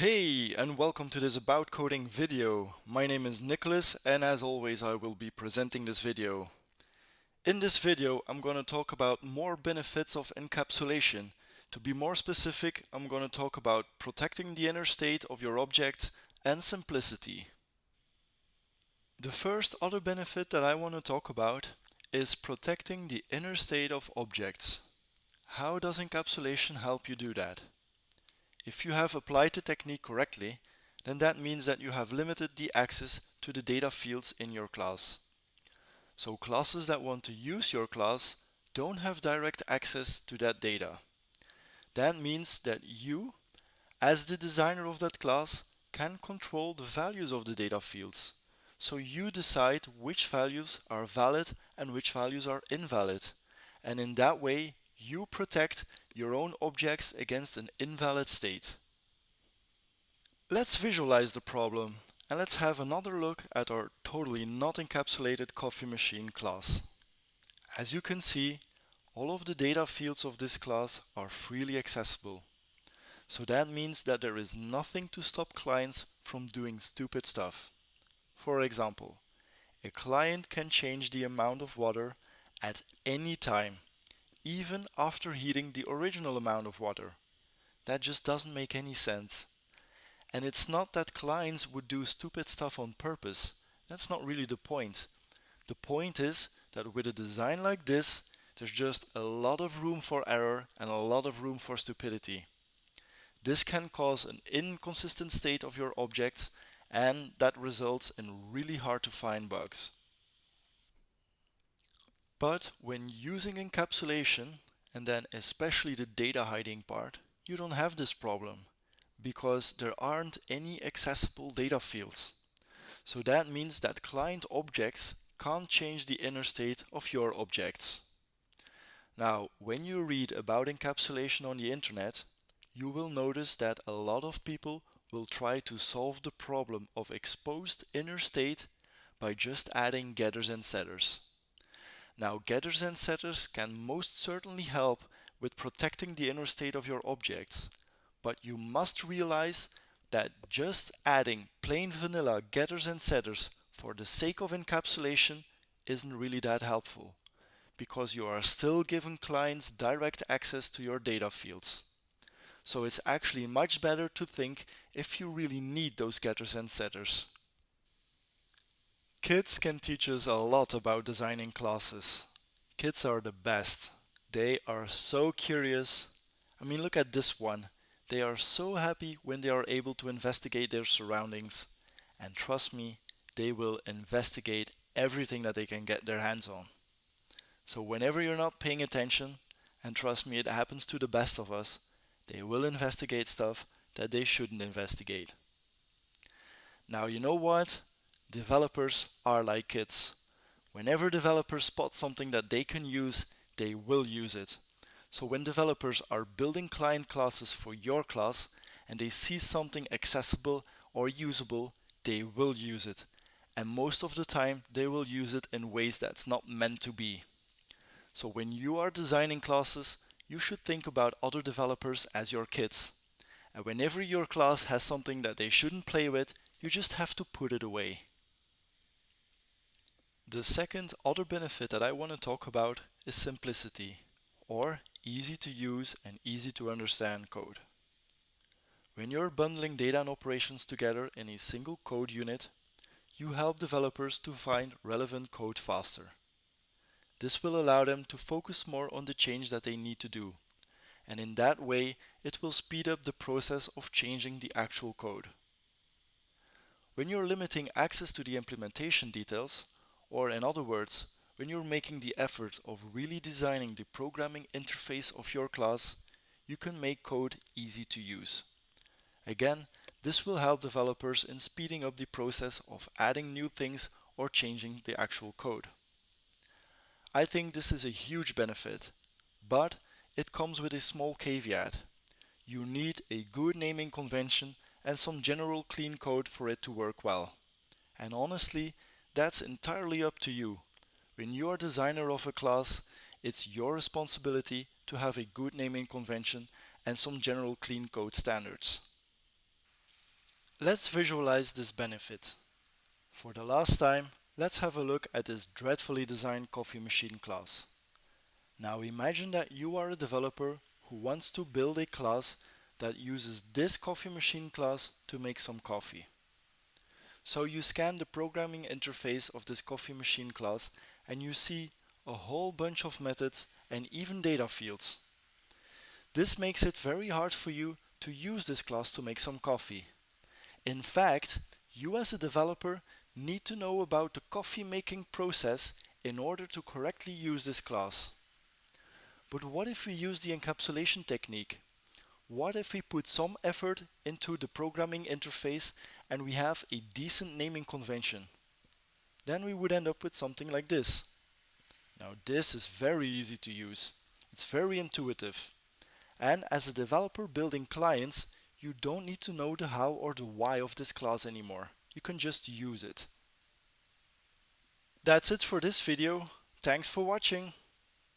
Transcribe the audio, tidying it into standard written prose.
Hey, and welcome to this About Coding video. My name is Nicholas, and as always I will be presenting this video. In this video I'm going to talk about more benefits of encapsulation. To be more specific, I'm going to talk about protecting the inner state of your object and simplicity. The first other benefit that I want to talk about is protecting the inner state of objects. How does encapsulation help you do that? If you have applied the technique correctly, then that means that you have limited the access to the data fields in your class. So classes that want to use your class don't have direct access to that data. That means that you, as the designer of that class, can control the values of the data fields. So you decide which values are valid and which values are invalid. And in that way, you protect your own objects against an invalid state. Let's visualize the problem, and let's have another look at our totally not encapsulated coffee machine class. As you can see, all of the data fields of this class are freely accessible. So that means that there is nothing to stop clients from doing stupid stuff. For example, a client can change the amount of water at any time, even after heating the original amount of water. That just doesn't make any sense. And it's not that clients would do stupid stuff on purpose. That's not really the point. The point is that with a design like this, there's just a lot of room for error and a lot of room for stupidity. This can cause an inconsistent state of your objects, and that results in really hard to find bugs. But when using encapsulation, and then especially the data hiding part, you don't have this problem because there aren't any accessible data fields. So that means that client objects can't change the inner state of your objects. Now, when you read about encapsulation on the internet, you will notice that a lot of people will try to solve the problem of exposed inner state by just adding getters and setters. Now, getters and setters can most certainly help with protecting the inner state of your objects, but you must realize that just adding plain vanilla getters and setters for the sake of encapsulation isn't really that helpful, because you are still giving clients direct access to your data fields. So it's actually much better to think if you really need those getters and setters. Kids can teach us a lot about designing classes. Kids are the best. They are so curious. I mean, look at this one. They are so happy when they are able to investigate their surroundings. And trust me, they will investigate everything that they can get their hands on. So whenever you're not paying attention, and trust me, it happens to the best of us, they will investigate stuff that they shouldn't investigate. Now, you know what? Developers are like kids. Whenever developers spot something that they can use, they will use it. So when developers are building client classes for your class and they see something accessible or usable, they will use it. And most of the time, they will use it in ways that's not meant to be. So when you are designing classes, you should think about other developers as your kids. And whenever your class has something that they shouldn't play with, you just have to put it away. The second other benefit that I want to talk about is simplicity, or easy to use and easy to understand code. When you're bundling data and operations together in a single code unit, you help developers to find relevant code faster. This will allow them to focus more on the change that they need to do, and in that way it will speed up the process of changing the actual code. When you're limiting access to the implementation details, or in other words, when you're making the effort of really designing the programming interface of your class, you can make code easy to use. Again, this will help developers in speeding up the process of adding new things or changing the actual code. I think this is a huge benefit, but it comes with a small caveat. You need a good naming convention and some general clean code for it to work well. And honestly, that's entirely up to you. When you are designer of a class, it's your responsibility to have a good naming convention and some general clean code standards. Let's visualize this benefit. For the last time, let's have a look at this dreadfully designed coffee machine class. Now imagine that you are a developer who wants to build a class that uses this coffee machine class to make some coffee. So you scan the programming interface of this coffee machine class and you see a whole bunch of methods and even data fields. This makes it very hard for you to use this class to make some coffee. In fact, you as a developer need to know about the coffee making process in order to correctly use this class. But what if we use the encapsulation technique? What if we put some effort into the programming interface and we have a decent naming convention? Then we would end up with something like this. Now this is very easy to use. It's very intuitive. And as a developer building clients, you don't need to know the how or the why of this class anymore. You can just use it. That's it for this video. Thanks for watching.